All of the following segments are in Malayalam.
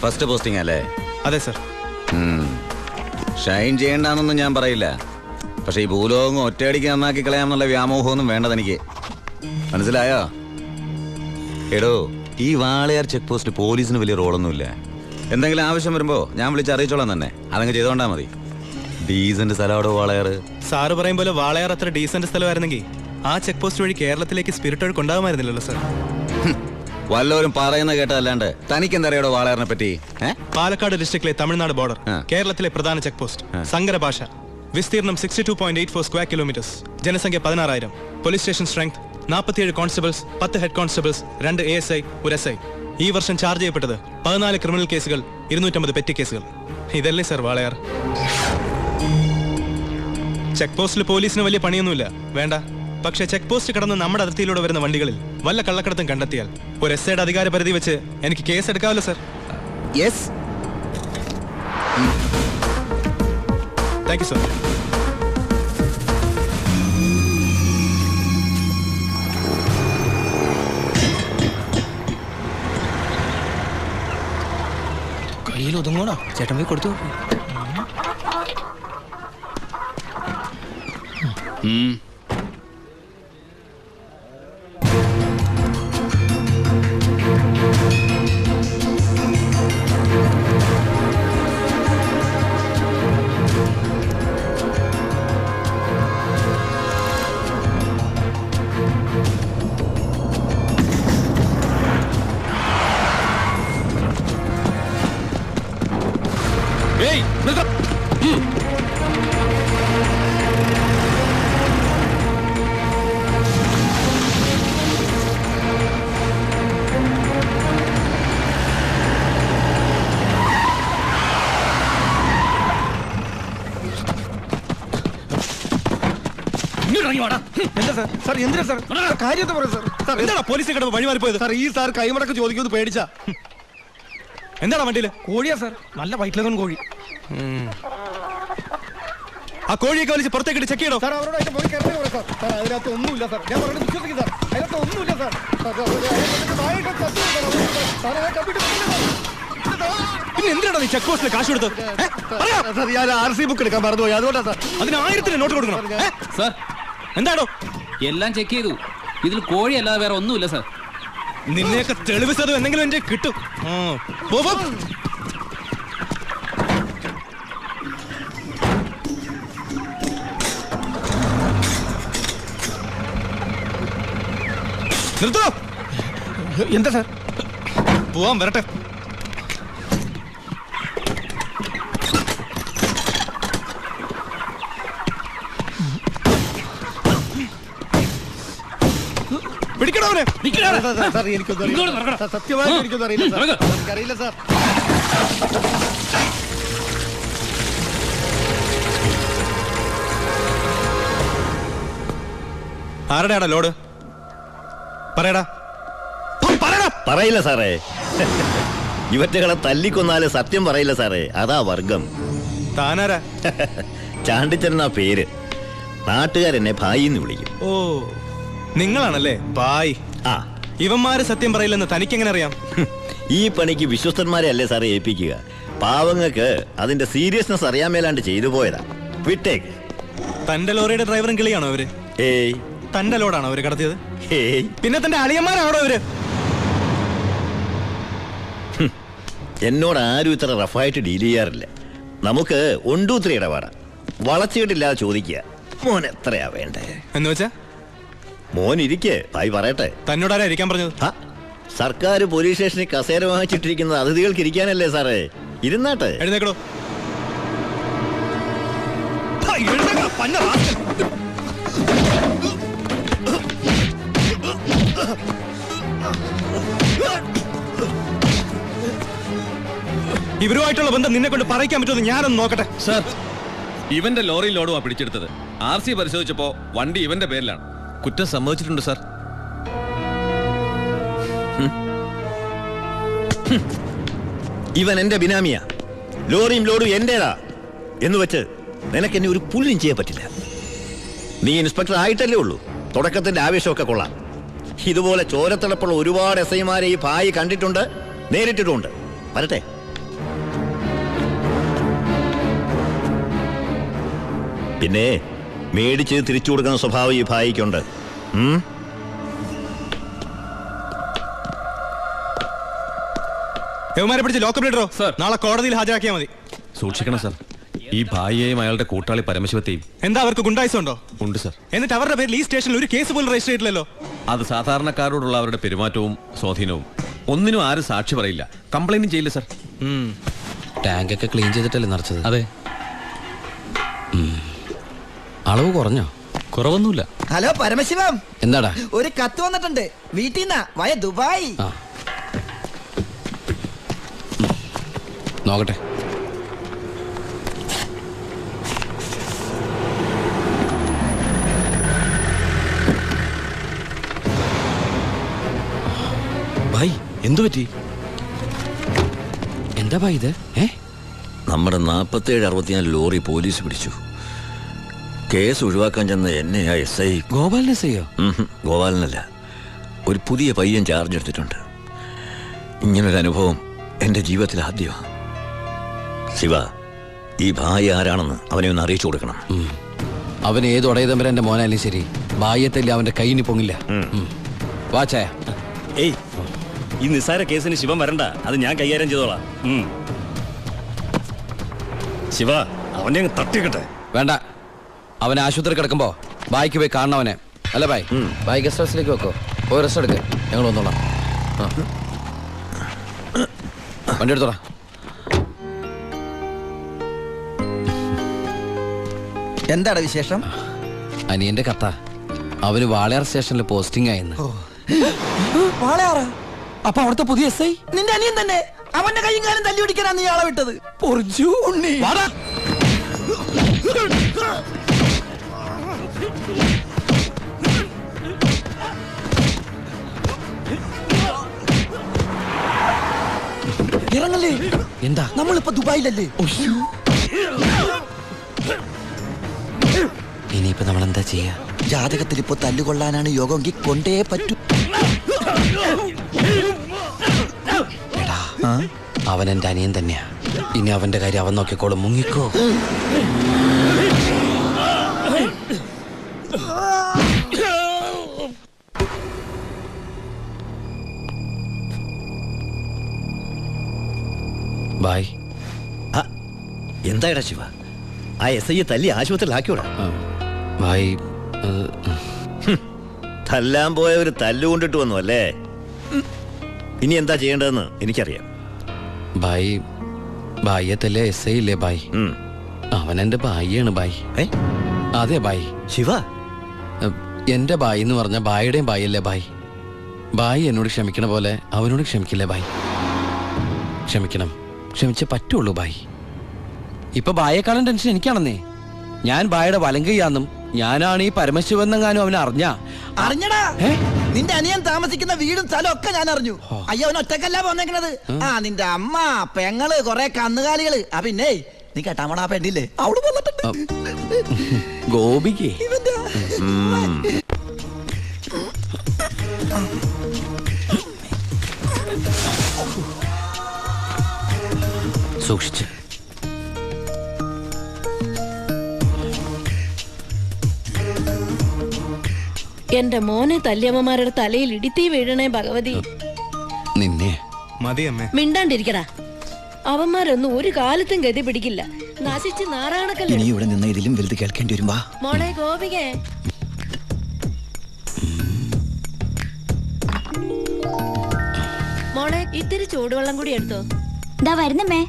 ഫസ്റ്റ് പോസ്റ്റിംഗ് അല്ലേ? അതെ സർ. ഷൈൻ ചെയ്യണ്ടെന്നൊന്നും ഞാൻ പറയില്ല, പക്ഷെ ഈ ഭൂലോകം ഒറ്റയടിക്ക് നന്നാക്കി കളയാമെന്നുള്ള വ്യാമോഹമൊന്നും വേണ്ട എനിക്ക്. മനസ്സിലായോ? എടോ, ഈ വാളയാർ ചെക്ക് പോസ്റ്റ് പോലീസിന് വലിയ റോളൊന്നുമില്ല. എന്തെങ്കിലും ആവശ്യം വരുമ്പോ ഞാൻ വിളിച്ച് അറിയിച്ചോളാം തന്നെ. അതങ്ങ് ചെയ്തോണ്ടാ മതി. ഡീസന്റ് സ്ഥലമാടോ വാളയാർ. സാറ് പറയും പോലെ വാളയാർ അത്ര ഡീസന്റ് സ്ഥലമായിരുന്നെങ്കിൽ ആ ചെക്ക് പോസ്റ്റ് വഴി കേരളത്തിലേക്ക് സ്പിരിറ്റ് ഒഴുക്ക് ഉണ്ടാകുമായിരുന്നില്ലല്ലോ സർ. വല്ലവരും പറയുന്ന കേട്ടതല്ലാണ്ട് തനിക്ക് എന്തറിയാടോ വാളയാറിനെ പറ്റി? പാലക്കാട് ഡിസ്ട്രിക്റ്റിലെ തമിഴ്നാട് ബോർഡർ, കേരളത്തിലെ പ്രധാന ചെക്ക് പോസ്റ്റ്, സങ്കര ഭാഷ, വിസ്തീർണം 62.84 സ്ക്വയർ കിലോമീറ്റേഴ്സ്, ജനസംഖ്യ 16,000, police station strength 47 constables, 10 head constables, 2 ASI, 1 SI. ഈ വർഷം ചാർജ് ചെയ്യപ്പെട്ടത് 14 ക്രിമിനൽ കേസുകൾ, 250 പെറ്റി കേസുകൾ. ഇതല്ലേ സർ വാളയാർ? ചെക്ക് പോസ്റ്റിൽ പോലീസിന് വലിയ പണിയൊന്നുമില്ല, വേണ്ട. പക്ഷേ ചെക്ക് പോസ്റ്റ് കടന്ന് നമ്മുടെ അതിർത്തിയിലൂടെ വരുന്ന വണ്ടികളിൽ വല്ല കള്ളക്കടത്തും കണ്ടെത്തിയാൽ ഒരു SIയുടെ അധികാര പരിധി വെച്ച് എനിക്ക് കേസ് എടുക്കാമല്ലോ sir. Yes. Thank you sir. കയ്യിൽ ഒതുങ്ങോടാ, ചേട്ടൻ പോയി കൊടുത്തു. പോലീസ് വഴിമാറിപ്പോയത് സാർ. ഈ സാർ കൈമടക്ക് ചോദിക്കുന്നത് പേടിച്ചാ. എന്താണ് വണ്ടിയില്? കോഴിയാ സാർ, നല്ല വയറ്റിലകൻ കോഴി. ആ കോഴിയൊക്കെ വലിച്ച് പുറത്തേക്ക് ചെക്ക് ചെയ്യണോ സാർ? അവരോടായിട്ട് പോയി കയറി സാർ. സാർ അതിനകത്ത് ഒന്നുമില്ല സാർ, ഞാൻ പറഞ്ഞത് വിശ്വസിക്കും സാർ. അതിനകത്ത് ഒന്നുമില്ല സാർ. പിന്നെ എന്തിനാണ് നീ ചെക്ക് പോസ്റ്റിൽ കാശ് കൊടുത്തത്? ഞാൻ RC ബുക്ക് എടുക്കാൻ മറന്നുപോയി, അതുകൊണ്ടാ സാർ. അതിന് 1000 നോട്ട് കൊടുക്കണം സാർ. എന്താണോ? എല്ലാം ചെക്ക് ചെയ്തു, ഇതിൽ കോഴി അല്ലാതെ വേറെ ഒന്നുമില്ല സാർ. നിന്നെയൊക്കെ തെളിവ് സത് എന്തെങ്കിലും എന്റെ കിട്ടും. നിർത്തോ. എന്താ സാർ? പോവാൻ വരട്ടെ. പിടിക്കണവനെ. സത്യമായിട്ട് എനിക്കൊന്നും അറിയില്ല സാർ. എനിക്കറിയില്ല സാർ. ആരുടെയാടാ ലോഡ്? പറയടാ. പറയില്ല സാറേ. ഇവറ്റകളെ തല്ലിക്കൊന്നാല് സത്യം പറയില്ല സാറേ, അതാ വർഗം. താനാരാ? ചാണ്ടിച്ചനെന്നാ പേര്. നാട്ടുകാരെന്നെ ഭായിന്ന് വിളിക്കും. ഓ, നിങ്ങളാണല്ലേ ബായ്. ആ, ഇവന്മാര് സത്യം പറയില്ലെന്ന് തനിക്കെങ്ങനെ അറിയാം? ഈ പണിക്ക് വിശ്വസ്തന്മാരെ അല്ലേ സാറേ ഏൽപ്പിക്കുക. പാവങ്ങൾക്ക് അതിന്റെ സീരിയസ്നെസ് അറിയാൻ മേലാണ്ട് ചെയ്തു പോയതാ. വിട്ടേക്ക്. തന്റെ ലോറിയുടെ ഡ്രൈവറും കിളിയാണോ അവര്? ഏയ്. തന്റെ ലോഡാണോ അവര് കടത്തിയത്? ഏയ്. പിന്നെ തന്റെ അളിയന്മാരാണോ അവര്? എന്നോട് ആരും ഇത്ര റഫായിട്ട് ഡീൽ ചെയ്യാറില്ല. നമുക്ക് 1 2 3 ഇടപാടാ. വളച്ചുകെട്ടില്ലാതെ ചോദിക്കുക, മോൻ എത്രയാ വേണ്ടേ എന്ന് വെച്ചാ? മോൻ ഇരിക്കേ, ഭായി പറയട്ടെ. തന്നോടാരാ ഇരിക്കാൻ പറഞ്ഞത്? സർക്കാർ പോലീസ് സ്റ്റേഷനിൽ കസേര വാങ്ങിച്ചിട്ടിരിക്കുന്നത് അതിഥികൾക്ക് ഇരിക്കാനല്ലേ സാറേ? ഇരുന്നാട്ടെ. എഴുന്നേക്കടോ. ഇവരുമായിട്ടുള്ള ബന്ധം നിന്നെ കൊണ്ട് പറയിക്കാൻ പറ്റുമെന്ന് ഞാനൊന്ന് നോക്കട്ടെ. സാർ, ഇവന്റെ ലോറി ലോഡുമാ പിടിച്ചെടുത്തത്. RC പരിശോധിച്ചപ്പോ വണ്ടി ഇവന്റെ പേരിലാണ്. കുറ്റം സമ്മതിച്ചിട്ടുണ്ട് സാർ. ഇവൻ എന്റെ ബിനാമിയാ. ലോറിയും ലോഡും എന്റേതാ എന്ന് വെച്ച് നിനക്ക് എന്നെ ഒരു പുല്ലും ചെയ്യാൻ പറ്റില്ല. നീ ഇൻസ്പെക്ടർ ആയിട്ടല്ലേ ഉള്ളൂ. തുടക്കത്തിന്റെ ആവേശമൊക്കെ കൊള്ളാം. ഇതുപോലെ ചോരത്തിളപ്പുള്ള ഒരുപാട് SIമാരെ ഈ ഭായി കണ്ടിട്ടുണ്ട്, നേരിട്ടിട്ടുണ്ട്. വരട്ടെ. പിന്നെ മേടിച്ച് തിരിച്ചു കൊടുക്കുന്ന സ്വഭാവം ഈ ഭായിക്കുണ്ട്. യവന്മാരെ പിടിച്ച് ലോക്കപ്പിലിടോ. സർ. നാളെ കോടതിയിൽ ഹാജരാക്കിയാൽ മതി. സൂക്ഷിക്കണം സാർ. ഈ ഭായിയെയും അയാളുടെ കൂട്ടാളി പരമശിവത്തെയും. എന്താ അവർക്ക് ഗുണ്ടായിസുണ്ടോ? ഉണ്ട് സാർ. എന്നിട്ട് അവരുടെ പേരിൽ ഈ സ്റ്റേഷനിൽ ഒരു കേസ് പോലും രജിസ്റ്റർ ചെയ്തില്ലല്ലോ. അത് സാധാരണക്കാരോടുള്ള അവരുടെ പെരുമാറ്റവും സ്വാധീനവും. ഒന്നിനും ആരും സാക്ഷി പറയില്ല, കംപ്ലൈന്റും ചെയ്യില്ല സാർ. ടാങ്കൊക്കെ ക്ലീൻ ചെയ്തിട്ടല്ലേ നിറച്ചത്? അതെ. അളവ് കുറഞ്ഞോ? കുറവൊന്നുമില്ല. ഹലോ പരമശിവം, എന്താടാ? ഒരു കത്ത് വന്നിട്ടുണ്ട് വീട്ടിൽ നിന്നാ, വയ ദുബായ്. ആ നോക്കട്ടെ. ഭായ് എന്തു പറ്റി? എന്താ ഭായ് ഇത്? നമ്മുടെ 47-64 ലോറി പോലീസ് പിടിച്ചു. കേസ് ഒഴിവാക്കാൻ ചെന്ന എന്നെ ആ SI ഗോപാലിനെ ചെയ്യോ? ഗോപാലനല്ല, ഒരു പുതിയ പയ്യൻ ചാർജ് എടുത്തിട്ടുണ്ട്. ഇങ്ങനൊരു അനുഭവം എൻ്റെ ജീവിതത്തിൽ ആദ്യമാണ്. ശിവ, ഈ ഭായി ആരാണെന്ന് അവനെ ഒന്ന് അറിയിച്ചു കൊടുക്കണം. അവൻ ഏത് ഉടയതമ്പരന്റെ മോനായാലും ശരി, ഭായ്യത്തല്ല അവന്റെ കൈയിന് പൊങ്ങില്ല. വാച്ചായ. ഏയ്, ഈ നിസ്സാര കേസിന് ശിവൻ വരണ്ട, അത് ഞാൻ കൈകാര്യം ചെയ്തോളാം. ശിവ, അവനെ അങ്ങ് തട്ടിക്കട്ടെ. വേണ്ട, അവൻ ആശുപത്രി കിടക്കുമ്പോ ബായിക്ക് പോയി കാണണം അവനെ. അല്ല ബായ്, ബായ് ഗസ്റ്റ് ഹൗസിലേക്ക് വെക്കോ, പോയി റെസ്റ്റ് എടുക്ക്, ഞങ്ങൾ വന്നോളാം. വണ്ടി എടുത്തോളാം. എന്താണ് വിശേഷം? അനിയന്റെ കഥ. അവന് വാളയാർ സ്റ്റേഷനിൽ പോസ്റ്റിംഗ് ആയെന്ന്. വാളയാറാ? അപ്പൊ അവിടുത്തെ പുതിയ SI നിന്റെ അനിയൻ തന്നെ. അവന്റെ കൈയും കാലം തല്ലി പിടിക്കാനാ നീ ആളെ വിട്ടത്. ഉണ്ണി. ഇറങ്ങല്ലേ? എന്താ? നമ്മളിപ്പോ ദുബായിലല്ലേ? ഇനിയിപ്പോ നമ്മൾ എന്താ ചെയ്യാ? ജാതകത്തിൽ ഇപ്പൊ തല്ലുകൊള്ളാനാണ് യോഗമെങ്കിൽ കൊണ്ടേ പറ്റൂ. എടാ, അവൻ എന്റെ അനിയൻ തന്നെയാ. ഇനി അവന്റെ കാര്യം അവൻ നോക്കിക്കോളും. മുങ്ങിക്കോ. ബായ്. എന്തായടാ ശിവ, ആ SI തല്ലി ആശുപത്രിയിലാക്കിയോടാ? ബായ്, തല്ലാൻ പോയ ഒരു തല്ലുകൊണ്ടിട്ട് വന്നു അല്ലേ? ഇനി എന്താ ചെയ്യേണ്ടതെന്ന് എനിക്കറിയാം. ബായ്, ബായ്യത്തല്ലേ SI ഇല്ലേ ബായ്? അവൻ എന്റെ ബായിയാണ് ബായ്. അതെ ബായ്. ശിവ, എന്റെ ബായി എന്ന് പറഞ്ഞ ബായിയുടെയും ബായല്ലേ ബായ്? ബായി എന്നോട് ക്ഷമിക്കണ പോലെ അവനോട് ക്ഷമിക്കില്ലേ ബായ്? ക്ഷമിക്കണം, ക്ഷമിച്ചേ പറ്റുള്ളൂ ബായ്. ഇപ്പൊ ബായേക്കാളും ടെൻഷൻ എനിക്കാണെന്നേ. ഞാൻ ബായുടെ വലങ്കയ്യാന്നും ഞാനാണ് ഈ പരമശിവനെങ്ങാനും അവനെ അറിഞ്ഞടാ. നിന്റെ അനിയൻ താമസിക്കുന്ന വീടും സ്ഥലവും ഒക്കെ ഞാൻ അറിഞ്ഞു. അയ്യോ, അവൻ ഒറ്റക്കല്ല പോന്നേക്കണത്. നിന്റെ അമ്മ, പെങ്ങള്, കൊറേ കന്നുകാലികള്. പിന്നെ നീ കേട്ടാമടാ പെണ്ണില്ലേ, അവിടെ വന്നിട്ടുണ്ട്. ഗോപിക്ക് സൂക്ഷിച്ച്. എന്റെ മോനെ തല്ലിയമ്മമാരുടെ തലയിൽ ഇടിത്തീ വീഴണേ ഭഗവതി. നിന്നെ മതി അമ്മേ. മിണ്ടാണ്ടിരിക്കടാ. അവന്മാരൊന്നും ഒരു കാലത്തും ഗതി പിടിക്കില്ല. നശിച്ച് നാറാണക്കല്ലേ. ഇനി ഇവിടെ നിന്ന് ഇതിലും വലുത് കേൾക്കേണ്ടി വരുമ്പോ. മോളെ ഗോപികേ, മോളെ ഇത്തിരി ചൂടുവെള്ളം കൂടി എടുത്തോ. ദാ വരുന്നമ്മേ.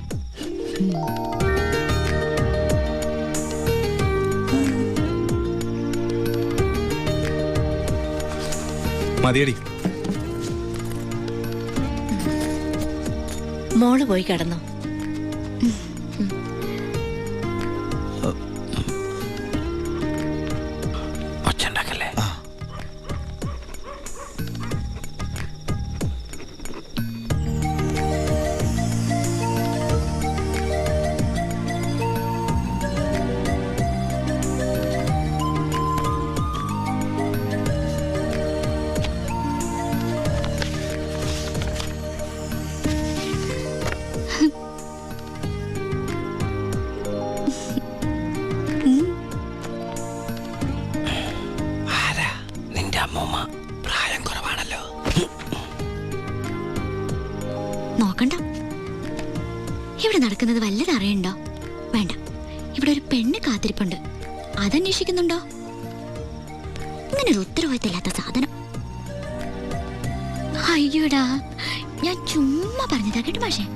മതിയടി. മോള് പോയി കിടന്നോ. ഒച്ചണ്ടാക്കല്ലേ. അമ്മൂമ്മ പ്രായം കുറവാണല്ലോ. നോക്കണ്ട. ഇവിടെ നടക്കുന്നത് വല്ലത് അറിയണ്ടോ? വേണ്ട. ഇവിടെ ഒരു പെണ്ണ് കാത്തിരിപ്പുണ്ട്. അതന്വേഷിക്കുന്നുണ്ടോ? ഇങ്ങനെ ഒരു ഉത്തരവാദിത്തമില്ലാത്ത സാധനം. അയ്യോടാ, ഞാൻ ചുമ്മാ പറഞ്ഞതാ കേട്ടോ മാഷേ.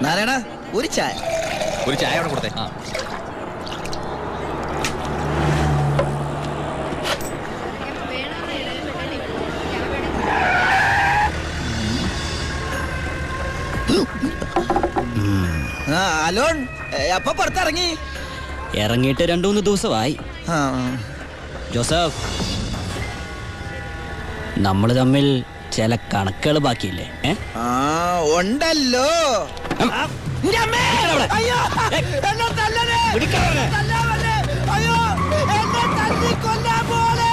നാരായണ, ഒരു ചായ. ഒരു ചായ അവിടെ കൊടുത്തേ. അലോൺ അപ്പൊ പുറത്തിറങ്ങി? ഇറങ്ങിയിട്ട് 2-3 ദിവസമായി. ജോസഫ്, നമ്മൾ തമ്മിൽ ചില കണക്കുകൾ ബാക്കിയില്ലേ? ഉണ്ടല്ലോ. അയ്യോ, എന്നെ തല്ലണേ. അയ്യോ, എന്നെ തല്ലിക്കൊല്ലാൻ പോലെ.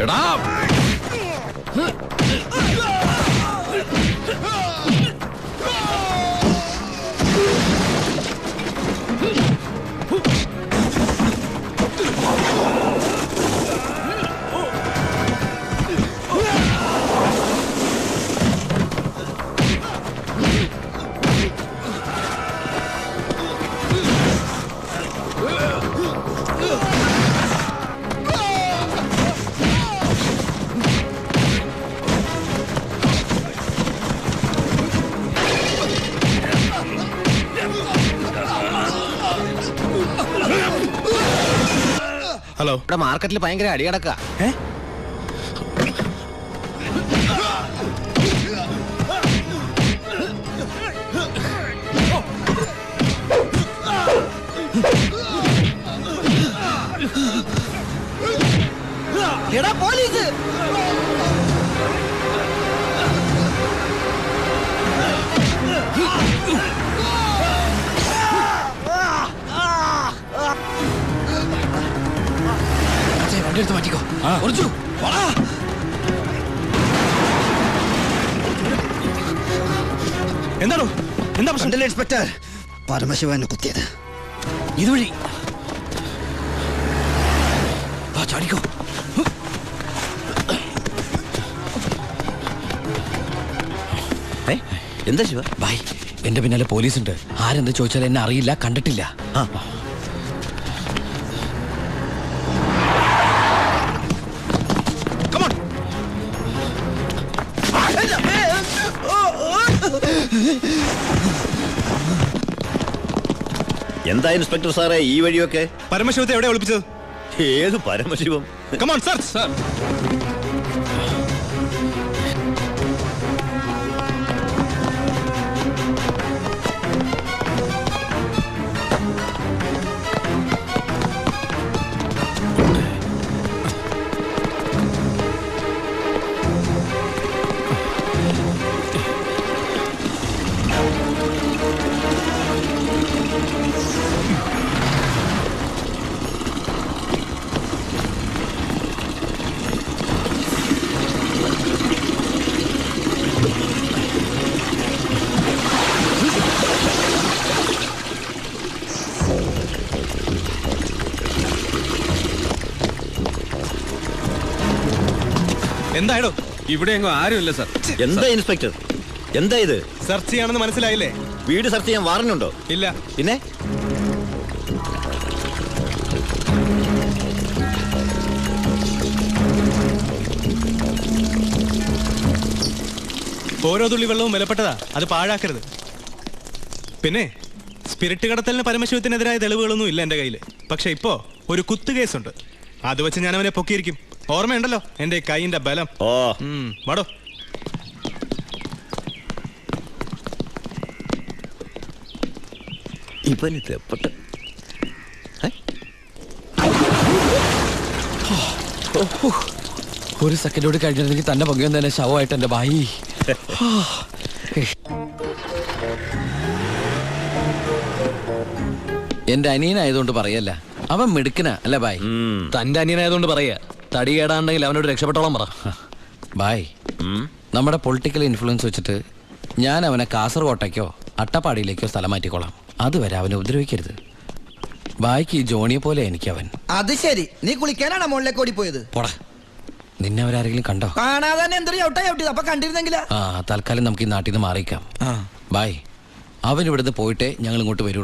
എടാ, ഹലോ. ഇവിടെ മാർക്കറ്റിൽ ഭയങ്കര അടി കിടക്കുക. എടാ പോലീസ്! വണ്ടി എടുത്ത് മാറ്റിക്കോ. എന്താണോ? എന്താ പ്രശ്നം? ഇൻസ്പെക്ടർ, പരമശിവനെ കുത്തിയത് ഇതുവഴി ചാടിക്കോ. എന്താ ശിവ? ബായ്, എന്റെ പിന്നാലെ പോലീസുണ്ട്. ആരെന്ത് ചോദിച്ചാൽ എന്നെ അറിയില്ല, കണ്ടിട്ടില്ല. എന്താ ഇൻസ്പെക്ടർ സാറേ ഈ വഴിയൊക്കെ? പരമശിവത്തെ എവിടെ ഒളിപ്പിച്ചത്? ഏത് പരമശിവം? Come on sir. സർ, എന്തായാലോ ഇവിടെ എങ്ങും ആരുമില്ല സർ. എന്താ ഇൻസ്പെക്ടർ, എന്താ ഇത്? സെർച്ച് ചെയ്യാണെന്ന് മനസ്സിലായില്ലേ? വീട് സെർച്ച് ചെയ്യാൻ വാറന്റുണ്ടോ? ഇല്ല. പിന്നെ ഓരോ തുള്ളി വെള്ളവും വിലപ്പെട്ടതാ, അത് പാഴാക്കരുത്. പിന്നെ സ്പിരിറ്റ് കടത്തലിന് പരമശിവത്തിനെതിരായ തെളിവുകളൊന്നും ഇല്ല എന്റെ കയ്യിൽ. പക്ഷെ ഇപ്പോ ഒരു കുത്തു കേസുണ്ട്, അത് വെച്ച് ഞാൻ അവനെ പൊക്കിയിരിക്കും. ഓർമ്മയുണ്ടല്ലോ എന്റെ കൈയിന്റെ ബലം. വാടോ. ഒരു സെക്കൻഡോട് കഴിഞ്ഞിരുന്നെങ്കിൽ തന്നെ പൊങ്ങിയ തന്നെ ശവമായിട്ട് എന്റെ ബായി. എന്റെ അനിയനായതുകൊണ്ട് പറയല്ല, അവൻ മിടുക്കനാ അല്ല ബായ്. തന്റെ അനിയനായതുകൊണ്ട് പറയാ, തടി കേടാണ്ടെങ്കിൽ അവനോട് രക്ഷപ്പെട്ടോളം പറ. ബായ്, നമ്മുടെ പൊളിറ്റിക്കൽ ഇൻഫ്ലുവൻസ് വെച്ചിട്ട് ഞാൻ അവനെ കാസർകോട്ടേക്കോ അട്ടപ്പാടിയിലേക്കോ സ്ഥലം മാറ്റിക്കോളാം. അതുവരെ അവനെ ഉപദ്രവിക്കരുത്. ബായ്ക്ക് ഈ ജോണിയെ പോലെ എനിക്ക് അവൻ. അത് ശരി, നീ കുളിക്കാനാണോ മുകളിലേക്ക് ഓടിപ്പോയത്? പോടാ, നിന്നെ അവരാരെങ്കിലും കണ്ടോ? കാണാതെ തന്നെ എന്തൊരു ചവിട്ടിയത്. അപ്പൊ കണ്ടിരുന്നെങ്കിലാ. തൽക്കാലം നമുക്ക് ഈ നാട്ടിൽ നിന്ന് മാറിയിക്കാം. ബായ്, അവൻ ഇവിടുന്ന് പോയിട്ടേ ഞങ്ങൾ ഇങ്ങോട്ട് വരൂ.